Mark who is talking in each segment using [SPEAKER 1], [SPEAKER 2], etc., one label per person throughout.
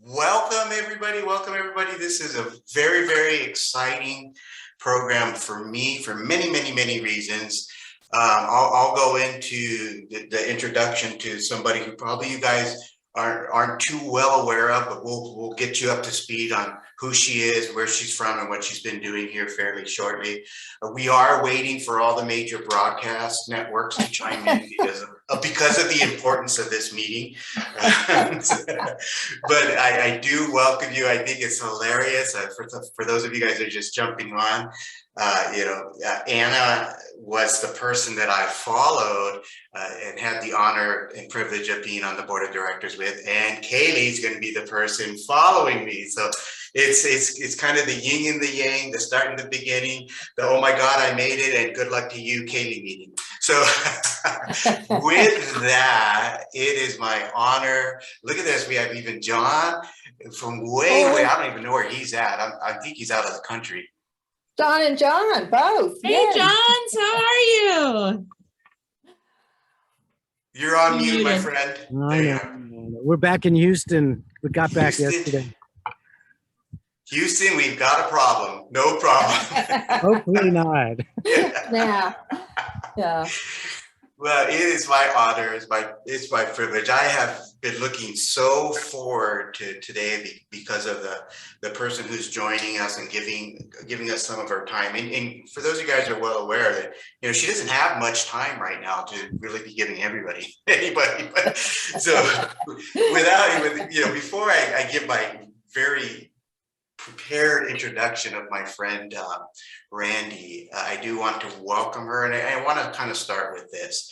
[SPEAKER 1] Welcome, everybody. Welcome, everybody. This is a very, very exciting program for me for many, many, many reasons. I'll go into the introduction to somebody who probably you guys aren't too well aware of, but we'll get you up to speed on who she is, where she's from, and what she's been doing here fairly shortly. We are waiting for all the major broadcast networks to chime in because of the importance of this meeting. But I do welcome you. I think it's hilarious. For those of you guys that are just jumping on, Anna was the person that I followed and had the honor and privilege of being on the board of directors with, and Kaylee's going to be the person following me. So it's kind of the yin and the yang, the start and the beginning, the oh my God, I made it, and good luck to you, Kaylee meeting. So with that, it is my honor. Look at this. We have even John from way, I don't even know where he's at. I think he's out of the country.
[SPEAKER 2] John and John, both.
[SPEAKER 3] Hey,
[SPEAKER 2] yes.
[SPEAKER 3] John, how are you?
[SPEAKER 1] You're on mute, my friend. There you are.
[SPEAKER 4] We're back in Houston. We got back yesterday.
[SPEAKER 1] Houston, we've got a problem. No problem.
[SPEAKER 4] Hopefully not.
[SPEAKER 2] Yeah. Yeah.
[SPEAKER 1] Well, it is my honor. It's my privilege. I have been looking so forward to today because of the person who's joining us and giving us some of her time. And for those of you guys who are well aware that she doesn't have much time right now to really be giving anybody. But, so before I give my very prepared introduction of my friend Randy, I do want to welcome her, and I want to kind of start with this.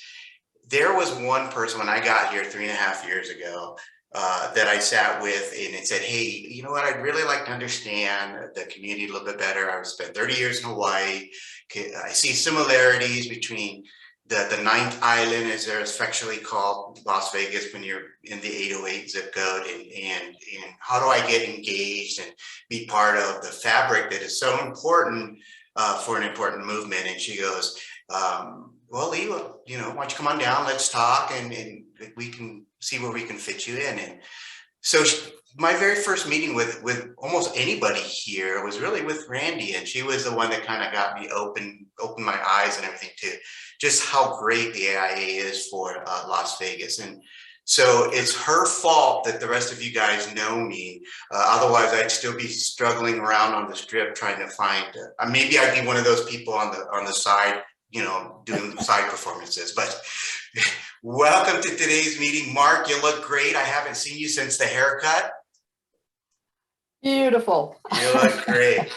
[SPEAKER 1] There was one person when I got here 3.5 years ago that I sat with and it said, hey, you know what, I'd really like to understand the community a little bit better. I've spent 30 years in Hawaii. I see similarities between the ninth island, as they're affectionately called, Las Vegas, when you're in the 808 zip code, and how do I get engaged and be part of the fabric that is so important for an important movement? And she goes, well, Lee, why don't you come on down, let's talk, and we can see where we can fit you in. And so my very first meeting with almost anybody here was really with Randy, and she was the one that kind of got me open my eyes and everything to just how great the AIA is for Las Vegas. And so it's her fault that the rest of you guys know me. Otherwise, I'd still be struggling around on the strip trying to find. Maybe I'd be one of those people on the side, doing side performances. But welcome to today's meeting, Mark. You look great. I haven't seen you since the haircut.
[SPEAKER 2] Beautiful.
[SPEAKER 1] You look great.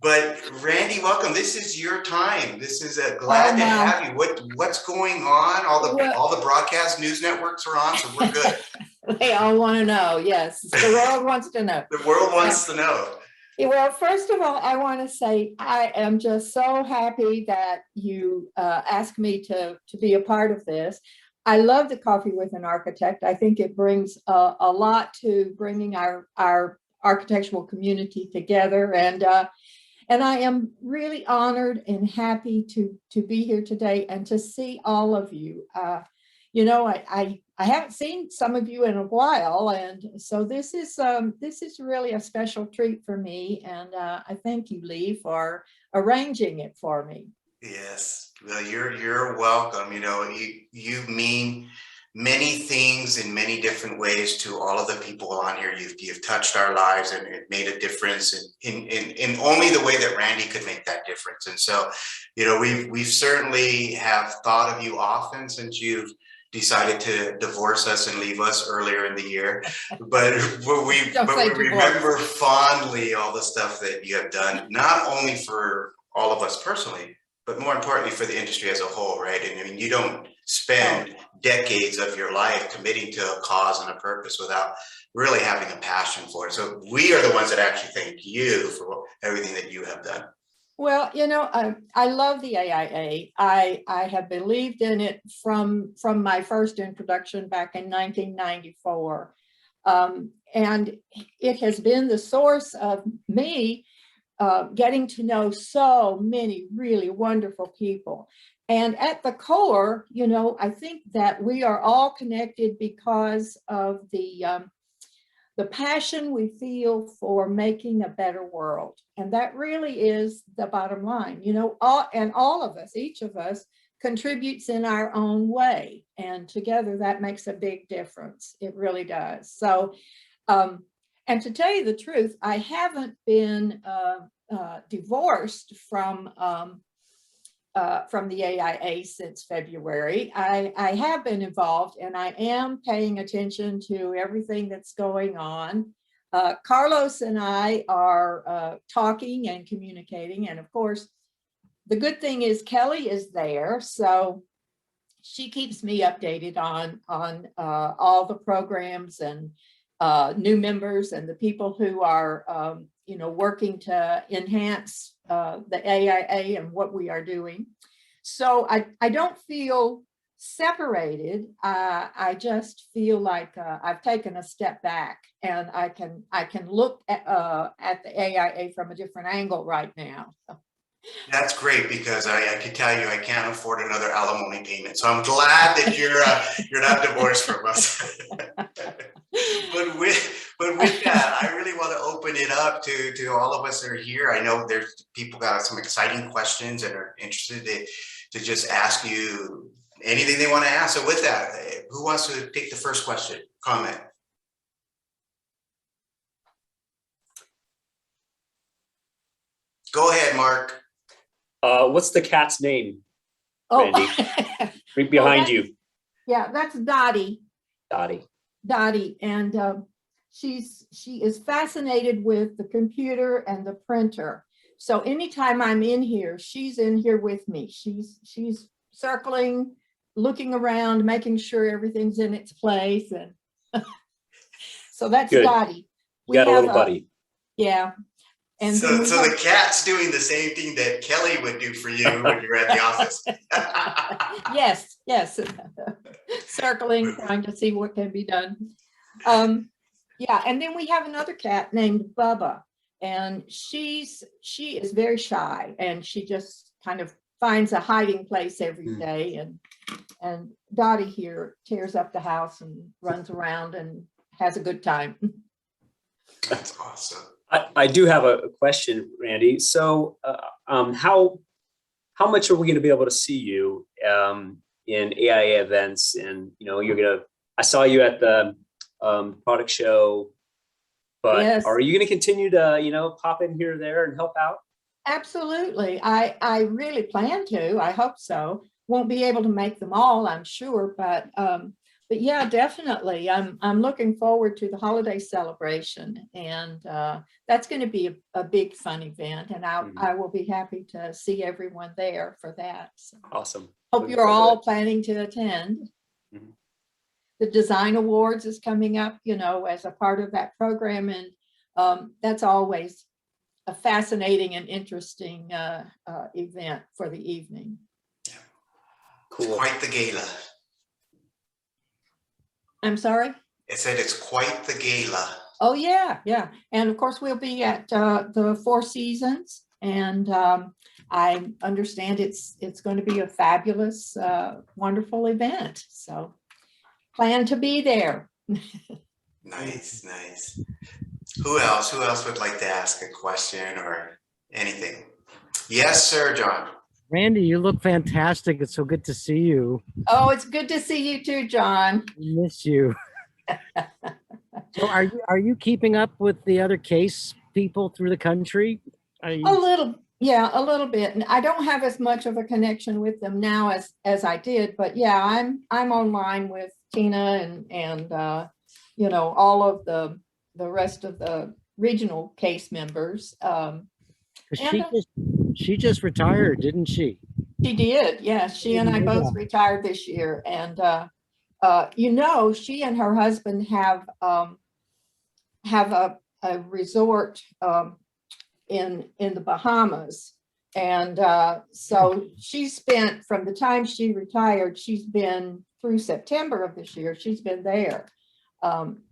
[SPEAKER 1] But Randy, welcome. This is your time. This is glad to have you. What's going on? All the broadcast news networks are on, so we're good.
[SPEAKER 2] They all want to know. Yes, the world wants to know.
[SPEAKER 1] The world wants to know.
[SPEAKER 2] Well, first of all, I want to say I am just so happy that you asked me to be a part of this. I love the Coffee with an Architect. I think it brings a lot to bringing our architectural community together, and I am really honored and happy to be here today and to see all of you. I haven't seen some of you in a while, and so this is really a special treat for me, and I thank you, Lee, for arranging it for me.
[SPEAKER 1] Yes, well, you're welcome. You mean many things in many different ways to all of the people on here. You've touched our lives, and it made a difference in only the way that Randy could make that difference. And so, we've certainly have thought of you often since you've decided to divorce us and leave us earlier in the year, but we remember fondly all the stuff that you have done, not only for all of us personally, but more importantly for the industry as a whole, right? And I mean, you don't spend decades of your life committing to a cause and a purpose without really having a passion for it. So we are the ones that actually thank you for everything that you have done.
[SPEAKER 2] Well, I love the AIA. I have believed in it from my first introduction back in 1994. And it has been the source of me getting to know so many really wonderful people. And at the core, I think that we are all connected because of the the passion we feel for making a better world. And that really is the bottom line, you know, all of us, each of us contributes in our own way. And together that makes a big difference. It really does. So, and to tell you the truth, I haven't been divorced from the AIA since February. I have been involved, and I am paying attention to everything that's going on. Carlos and I are talking and communicating, and of course, the good thing is Kelly is there, so she keeps me updated on all the programs and new members and the people who are you know, working to enhance the AIA and what we are doing. So I don't feel separated. I just feel like I've taken a step back, and I can look at the AIA from a different angle right now.
[SPEAKER 1] That's great, because I can tell you I can't afford another alimony payment. So I'm glad that you're not divorced from us. But with that, I really want to open it up to all of us that are here. I know there's people got some exciting questions and are interested to just ask you anything they want to ask. So with that, who wants to take the first question, comment? Go ahead, Mark.
[SPEAKER 5] What's the cat's name,
[SPEAKER 2] Oh,
[SPEAKER 5] Randy? Right behind you,
[SPEAKER 2] yeah, that's Dottie.
[SPEAKER 5] Dottie.
[SPEAKER 2] And she is fascinated with the computer and the printer. So anytime I'm in here, she's in here with me. She's circling, looking around, making sure everything's in its place. And so that's
[SPEAKER 5] Good.
[SPEAKER 2] Dottie.
[SPEAKER 5] You got a little buddy.
[SPEAKER 2] Yeah. And
[SPEAKER 1] So the cat's doing the same thing that Kelly would do for you when you're at the office.
[SPEAKER 2] yes. Circling, trying to see what can be done. Yeah, and then we have another cat named Bubba, and she is very shy, and she just kind of finds a hiding place every day. And Dottie here tears up the house and runs around and has a good time.
[SPEAKER 1] That's awesome.
[SPEAKER 5] I do have a question, Randy. So how much are we going to be able to see you in AIA events? And, you know, I saw you at the product show, but
[SPEAKER 2] Yes.
[SPEAKER 5] Are you going to continue to, you know, pop in here or there and help out?
[SPEAKER 2] Absolutely. I really plan to. I hope so. Won't be able to make them all, I'm sure, but yeah, definitely. I'm looking forward to the holiday celebration, and that's going to be a big fun event, and I will be happy to see everyone there for that. So
[SPEAKER 5] Awesome.
[SPEAKER 2] hope you're all planning to attend.
[SPEAKER 5] Mhm.
[SPEAKER 2] The Design Awards is coming up, you know, as a part of that program, and that's always a fascinating and interesting event for the evening.
[SPEAKER 5] Cool.
[SPEAKER 1] Quite the gala.
[SPEAKER 2] I'm sorry?
[SPEAKER 1] It said it's quite the gala.
[SPEAKER 2] Oh, yeah. And of course, we'll be at the Four Seasons, and I understand it's going to be a fabulous, wonderful event. So plan to be there.
[SPEAKER 1] Nice. Who else would like to ask a question or anything? Yes, sir, John.
[SPEAKER 4] Randy, you look fantastic. It's so good to see you.
[SPEAKER 2] Oh, it's good to see you too, John.
[SPEAKER 4] I miss you. So are you keeping up with the other case people through the country?
[SPEAKER 2] A little bit. And I don't have as much of a connection with them now as I did, but yeah, I'm online with Tina and you know, all of the rest of the regional case members.
[SPEAKER 4] She just retired, didn't she?
[SPEAKER 2] She did, yeah. She and I both retired this year, and you know, she and her husband have a resort in the Bahamas, and so she spent, from the time she retired, she's been through September of this year. She's been there,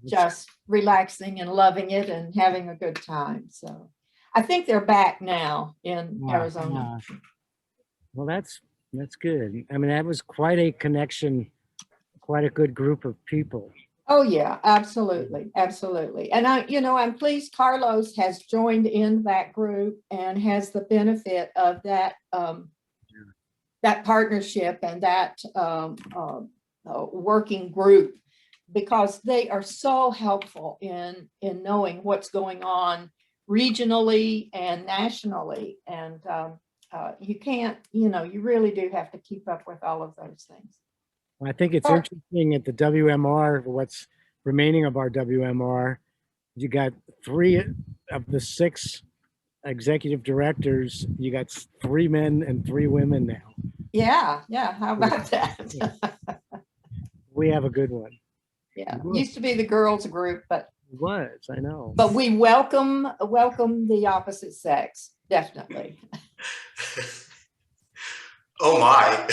[SPEAKER 2] just relaxing and loving it and having a good time. So I think they're back now in Arizona.
[SPEAKER 4] Well, that's good. I mean, that was quite a connection, quite a good group of people.
[SPEAKER 2] Oh, yeah, absolutely, absolutely. And I'm pleased Carlos has joined in that group and has the benefit of that, that partnership and that working group, because they are so helpful in knowing what's going on regionally and nationally. And you can't, you really do have to keep up with all of those things.
[SPEAKER 4] I think it's
[SPEAKER 2] Oh.
[SPEAKER 4] interesting at the WMR, what's remaining of our WMR, you got 3 of the 6 executive directors, you got 3 men and 3 women now.
[SPEAKER 2] Yeah, how about that?
[SPEAKER 4] We have a good one.
[SPEAKER 2] Yeah,
[SPEAKER 4] Good.
[SPEAKER 2] used to be the girls group,
[SPEAKER 4] It was, I know.
[SPEAKER 2] but we welcome the opposite sex, definitely.
[SPEAKER 1] Oh my.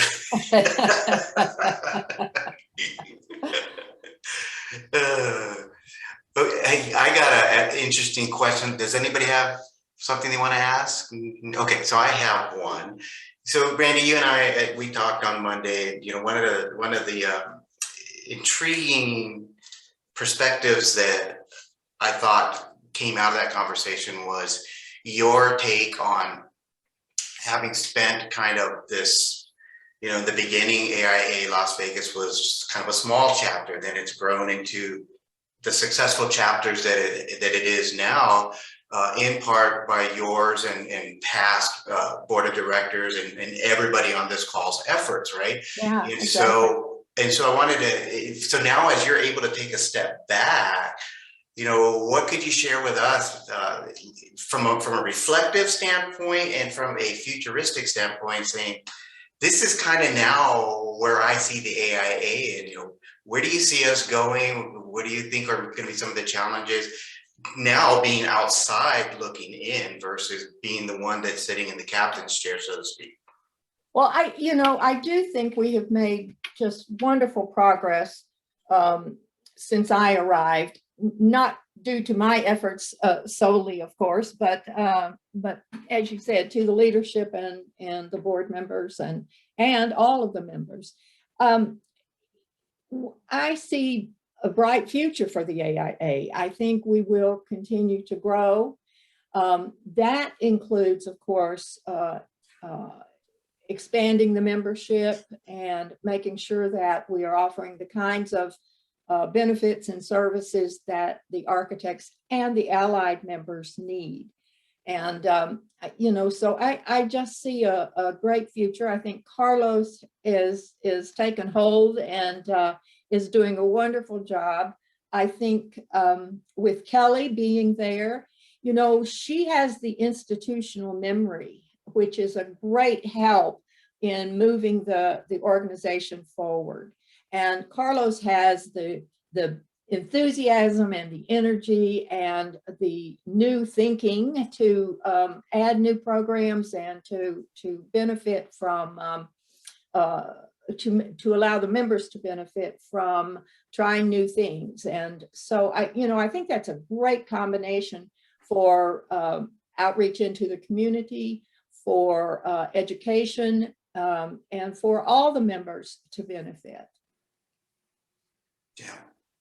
[SPEAKER 1] Okay, I got an interesting question. Does anybody have something they want to ask? Okay, so I have one. So Randy, you and I, we talked on Monday. One of the intriguing perspectives that I thought came out of that conversation was your take on having spent kind of this, in the beginning, AIA Las Vegas was kind of a small chapter, then it's grown into the successful chapters that it is now, in part by yours and past board of directors and everybody on this call's efforts, right?
[SPEAKER 2] Yeah,
[SPEAKER 1] And
[SPEAKER 2] exactly.
[SPEAKER 1] so I wanted to, so now as you're able to take a step back, what could you share with us from a reflective standpoint and from a futuristic standpoint, saying, this is kind of now where I see the AIA, and where do you see us going? What do you think are going to be some of the challenges now, being outside looking in versus being the one that's sitting in the captain's chair, so to speak?
[SPEAKER 2] Well, I do think we have made just wonderful progress since I arrived, not due to my efforts solely, of course, but as you said, to the leadership and the board members and all of the members. I see a bright future for the AIA. I think we will continue to grow. That includes, of course, expanding the membership and making sure that we are offering the kinds of benefits and services that the architects and the allied members need. And, so I just see a great future. I think Carlos is taken hold and is doing a wonderful job. I think with Kelly being there, she has the institutional memory, which is a great help in moving the organization forward. And Carlos has the enthusiasm and the energy and the new thinking to add new programs and to benefit from, to allow the members to benefit from trying new things. And so I think that's a great combination for outreach into the community, for education, and for all the members to benefit.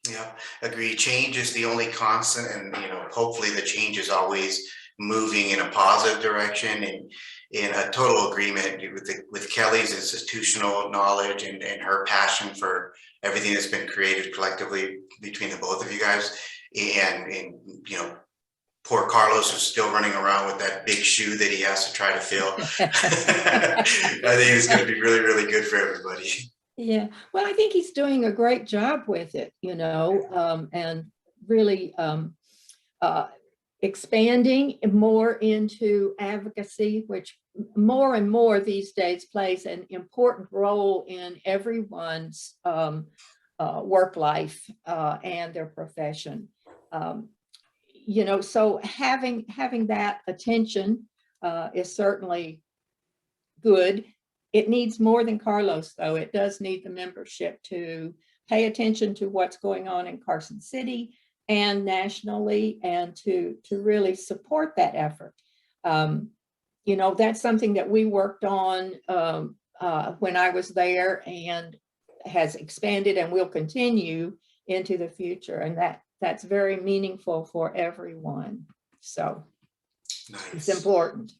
[SPEAKER 1] Yeah, agree. Change is the only constant, and hopefully the change is always moving in a positive direction, and in a total agreement with Kelly's institutional knowledge and her passion for everything that's been created collectively between the both of you guys, and poor Carlos is still running around with that big shoe that he has to try to fill. I think it's going to be really, really good for everybody.
[SPEAKER 2] Yeah, well, I think he's doing a great job with it, and really expanding more into advocacy, which more and more these days plays an important role in everyone's work life and their profession. So having that attention is certainly good. It needs more than Carlos, though. It does need the membership to pay attention to what's going on in Carson City and nationally, and to really support that effort. That's something that we worked on when I was there, and has expanded and will continue into the future. And that's very meaningful for everyone. So it's
[SPEAKER 1] Nice.
[SPEAKER 2] important.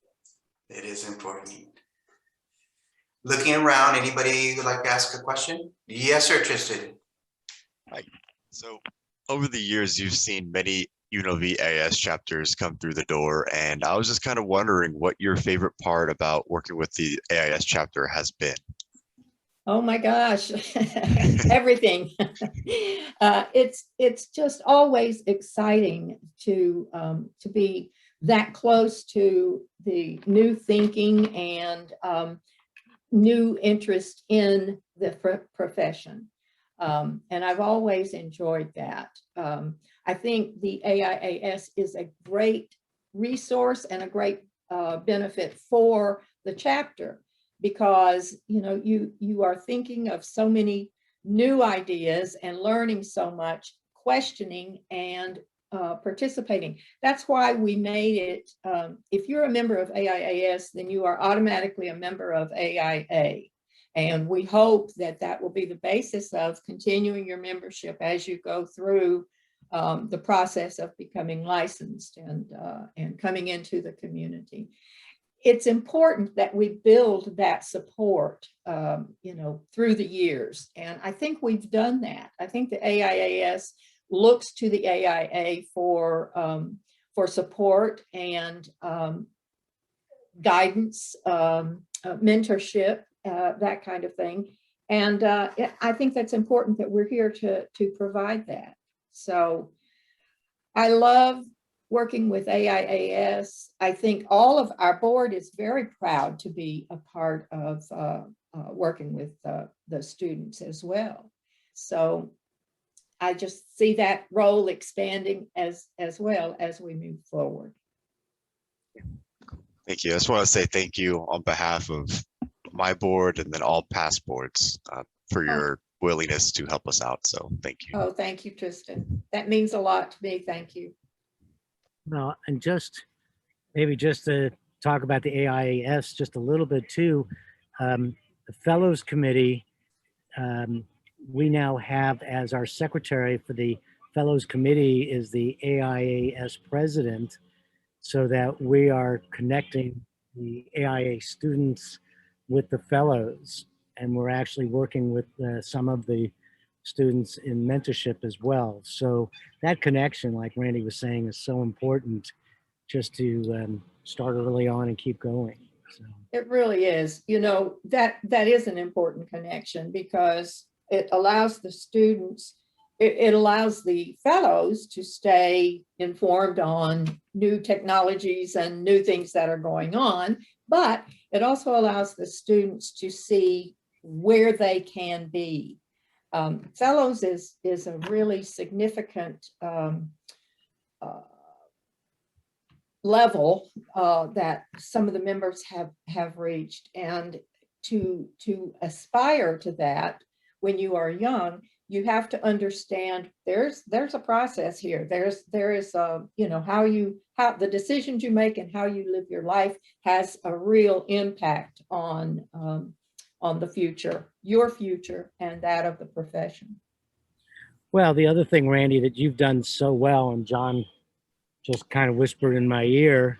[SPEAKER 1] It is important. Looking around, anybody would like to ask a question? Yes, sir, Tristan.
[SPEAKER 6] So over the years, you've seen many UNLV AIS chapters come through the door, and I was just kind of wondering what your favorite part about working with the AIS chapter has been.
[SPEAKER 2] Oh my gosh, everything. It's just always exciting to be that close to the new thinking and new interest in the profession. And I've always enjoyed that. I think the AIAS is a great resource and a great benefit for the chapter, because you are thinking of so many new ideas and learning so much, questioning and participating. That's why we made it, if you're a member of AIAS, then you are automatically a member of AIA. And we hope that that will be the basis of continuing your membership as you go through the process of becoming licensed and coming into the community. It's important that we build that support, through the years. And I think we've done that. I think the AIAS looks to the AIA for support and guidance, mentorship, that kind of thing. And I think that's important that we're here to provide that. So I love working with AIAS. I think all of our board is very proud to be a part of working with the students as well. So I just see that role expanding as well as we move forward.
[SPEAKER 6] Thank you. I just want to say thank you on behalf of my board and then all past boards for your willingness to help us out. So thank you.
[SPEAKER 2] Oh, thank you, Tristan. That means a lot to me. Thank you.
[SPEAKER 4] Well, and maybe just to talk about the AIAS just a little bit too, the Fellows Committee, we now have as our secretary for the Fellows Committee is the AIAS president, so that we are connecting the AIA students with the fellows, and we're actually working with some of the students in mentorship as well. So that connection, like Randy was saying, is so important, just to start early on and keep going. So.
[SPEAKER 2] It really is. That is an important connection, because it allows the students, it allows the fellows to stay informed on new technologies and new things that are going on, but it also allows the students to see where they can be. Fellows is a really significant level that some of the members have reached, and to aspire to that when you are young, you have to understand there's a process here. There is how the decisions you make and how you live your life has a real impact on the future, your future, and that of the profession.
[SPEAKER 4] Well, the other thing, Randy, that you've done so well, and John just kind of whispered in my ear,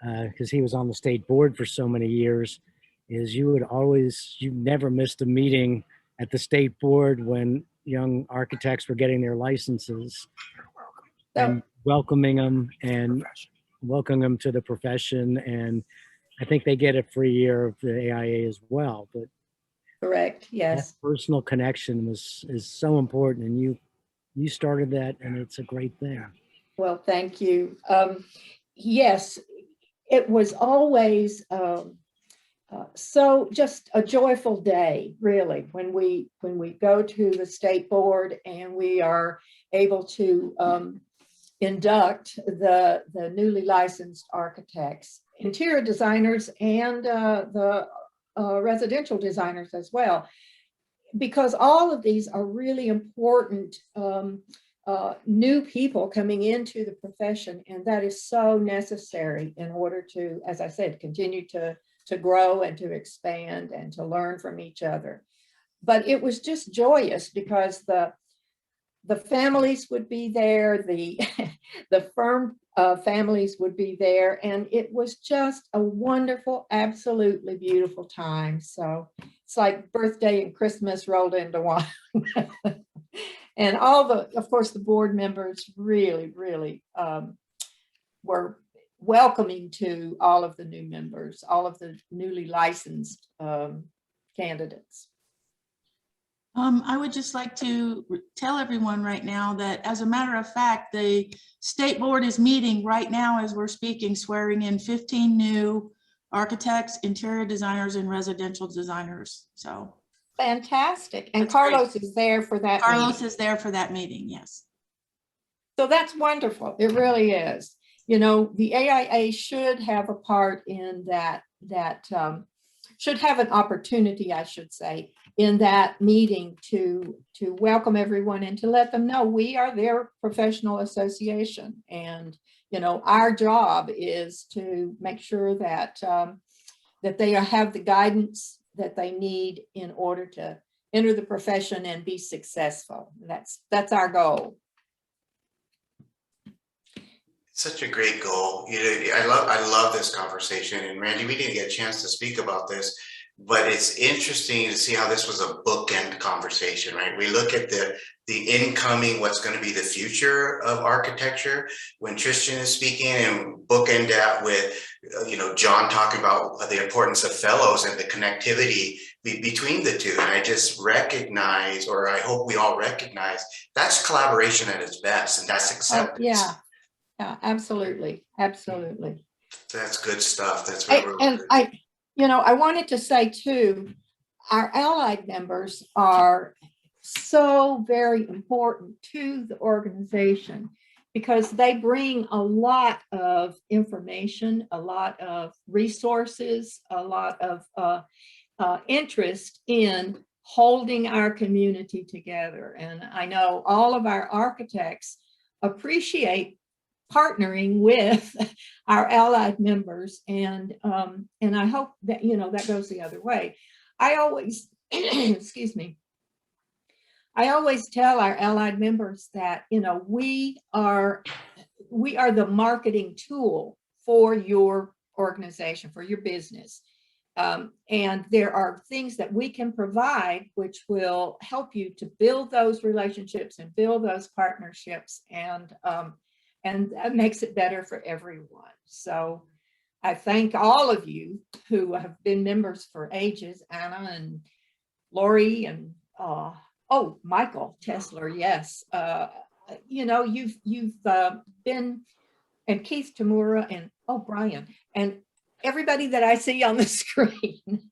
[SPEAKER 4] because he was on the state board for so many years, is you never missed a meeting at the state board when young architects were getting their licenses, and welcoming them to the profession. And I think they get a free year of the AIA as well. But
[SPEAKER 2] correct, yes.
[SPEAKER 4] That personal connection is so important, and you started that, and it's a great thing.
[SPEAKER 2] Well, thank you. Yes, it was always so just a joyful day, really, when we go to the state board and we are able to induct the newly licensed architects, interior designers, and the residential designers as well, because all of these are really important new people coming into the profession, and that is so necessary in order to, as I said, continue to grow and to expand and to learn from each other. But it was just joyous, because the the families would be there, the the firm families would be there, and it was just a wonderful, absolutely beautiful time. So it's like birthday and Christmas rolled into one. And all the, of course, the board members really, really were welcoming to all of the new members, all of the newly licensed candidates.
[SPEAKER 7] I would just like to tell everyone right now that, as a matter of fact, the state board is meeting right now as we're speaking, swearing in 15 new architects, interior designers, and residential designers. So
[SPEAKER 2] Fantastic. And
[SPEAKER 7] That's great.
[SPEAKER 2] Carlos is there for that
[SPEAKER 7] Carlos
[SPEAKER 2] meeting.
[SPEAKER 7] is there for that meeting, yes.
[SPEAKER 2] So that's wonderful. It really is. You know, the AIA should have a part in that, should have an opportunity, I should say, in that meeting to welcome everyone and to let them know we are their professional association. And, you know, our job is to make sure that, that they have the guidance that they need in order to enter the profession and be successful. That's our goal.
[SPEAKER 1] Such a great goal. You know, I love this conversation. And Randy, we didn't get a chance to speak about this, but it's interesting to see how this was a bookend conversation, right? We look at the incoming, what's going to be the future of architecture when Tristan is speaking, and bookend that with, you know, John talking about the importance of fellows and the connectivity between the two. And I just recognize, or I hope we all recognize, that's collaboration at its best, and that's acceptance.
[SPEAKER 2] Yeah, absolutely, absolutely.
[SPEAKER 1] That's good stuff. That's really
[SPEAKER 2] And you know, I wanted to say too, our allied members are so very important to the organization because they bring a lot of information, a lot of resources, a lot of interest in holding our community together. And I know all of our architects appreciate partnering with our allied members, and I hope that, you know, that goes the other way. I always excuse me, I always tell our allied members that, you know, we are the marketing tool for your organization, for your business, and there are things that we can provide which will help you to build those relationships and build those partnerships, and that makes it better for everyone. So I thank all of you who have been members for ages, Anna and Lori and Michael Tesler, yes. You know, you've been, and Keith Tamura, and Brian, and everybody that I see on the screen.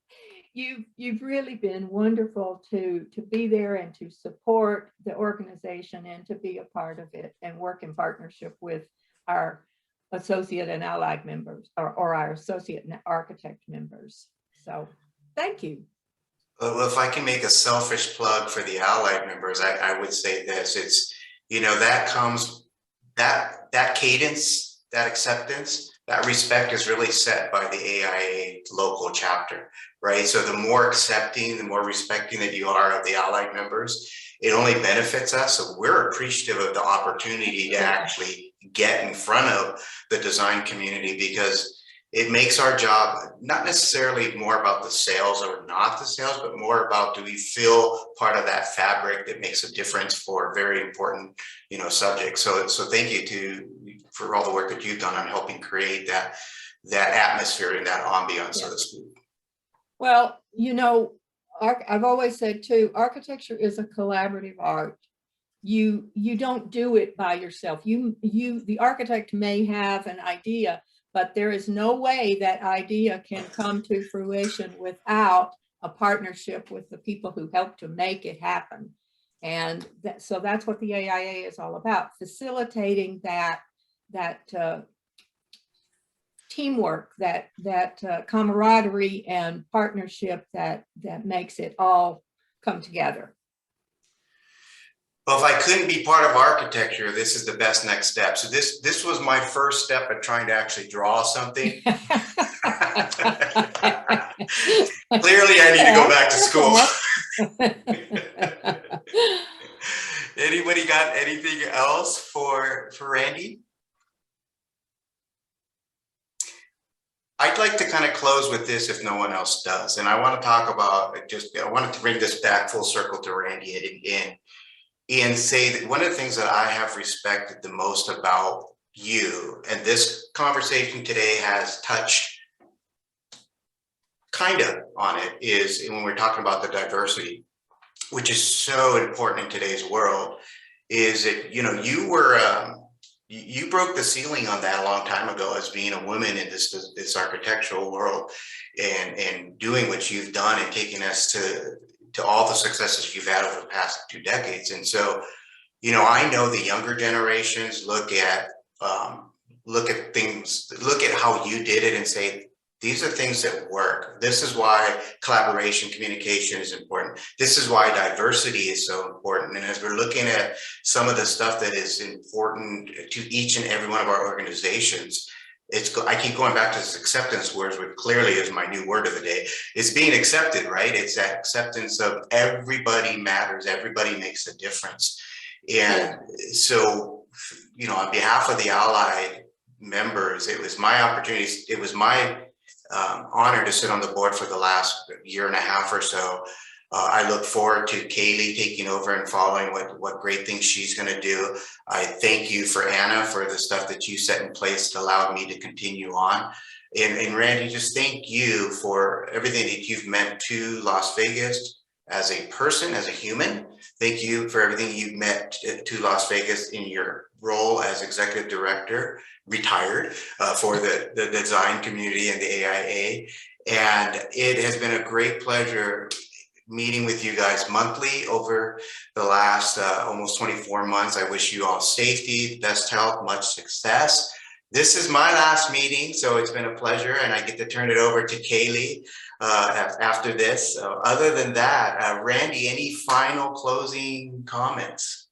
[SPEAKER 2] You've really been wonderful to be there and to support the organization and to be a part of it and work in partnership with our associate and allied members, or our associate and architect members. So thank you.
[SPEAKER 1] Well, if I can make a selfish plug for the allied members, I would say this. It's, you know, that comes, that cadence, that acceptance, that respect is really set by the AIA local chapter, right? So the more accepting, the more respecting that you are of the allied members, it only benefits us. So we're appreciative of the opportunity to actually get in front of the design community, because it makes our job not necessarily more about the sales or not the sales, but more about, do we feel part of that fabric that makes a difference for a very important, you know, subject. So thank you for all the work that you've done on helping create that atmosphere and that ambiance, so to speak.
[SPEAKER 2] Well, you know, I've always said too, architecture is a collaborative art. You don't do it by yourself. The architect may have an idea, but there is no way that idea can come to fruition without a partnership with the people who help to make it happen. And so that's what the AIA is all about, facilitating that teamwork, that camaraderie and partnership that makes it all come together.
[SPEAKER 1] Well, if I couldn't be part of architecture, this is the best next step. So this was my first step at trying to actually draw something. Clearly, I need to go back to school. Anybody got anything else for Randy? I'd like to kind of close with this if no one else does. And I want to talk about I wanted to bring this back full circle to Randy and say that one of the things that I have respected the most about you, and this conversation today has touched kind of on it, is when we're talking about the diversity, which is so important in today's world, is that, you broke the ceiling on that a long time ago as being a woman in this architectural world, and doing what you've done and taking us to all the successes you've had over the past 2 decades. And so, I know the younger generations look at things, look at how you did it and say, these are things that work. This is why collaboration, communication is important. This is why diversity is so important. And as we're looking at some of the stuff that is important to each and every one of our organizations, I keep going back to this acceptance word, which clearly is my new word of the day. It's being accepted, right? It's that acceptance of everybody matters. Everybody makes a difference. And so, on behalf of the allied members, it was my opportunity. It was my honor to sit on the board for the last year and a half or so. I look forward to Kaylee taking over and following what great things she's going to do. I thank you for Anna for the stuff that you set in place that allowed me to continue on. And Randy, just thank you for everything that you've meant to Las Vegas as a person, as a human. Thank you for everything you've meant to Las Vegas in your role as executive director, retired, for the design community and the AIA. And it has been a great pleasure meeting with you guys monthly over the last almost 24 months. I wish you all safety, best health, much success. This is my last meeting, so it's been a pleasure, and I get to turn it over to Kaylee after this. So other than that, Randy, any final closing comments?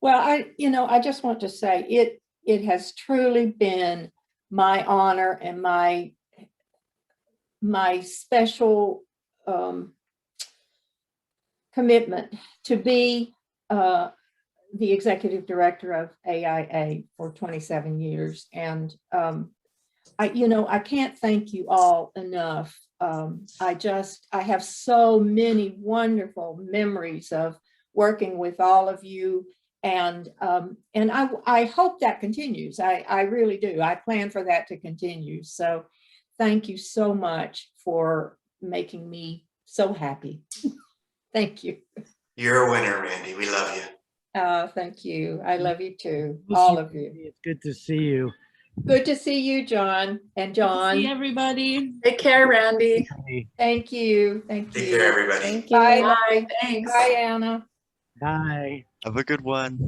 [SPEAKER 2] Well, I just want to say it has truly been my honor and my special commitment to be the executive director of AIA for 27 years. And I can't thank you all enough. I have so many wonderful memories of working with all of you. And I hope that continues. I really do. I plan for that to continue. So thank you so much for making me so happy. Thank you.
[SPEAKER 1] You're a winner, Randy. We love you.
[SPEAKER 2] Thank you. I love you too. All of you.
[SPEAKER 4] It's good to see you.
[SPEAKER 2] Good to see you, John and John.
[SPEAKER 3] See everybody.
[SPEAKER 8] Take care, Randy.
[SPEAKER 2] Thank you. Thank you.
[SPEAKER 1] Take care, everybody.
[SPEAKER 8] Thank you.
[SPEAKER 2] Bye.
[SPEAKER 8] Bye. Thanks.
[SPEAKER 2] Bye, Anna.
[SPEAKER 4] Bye.
[SPEAKER 6] Have a good one.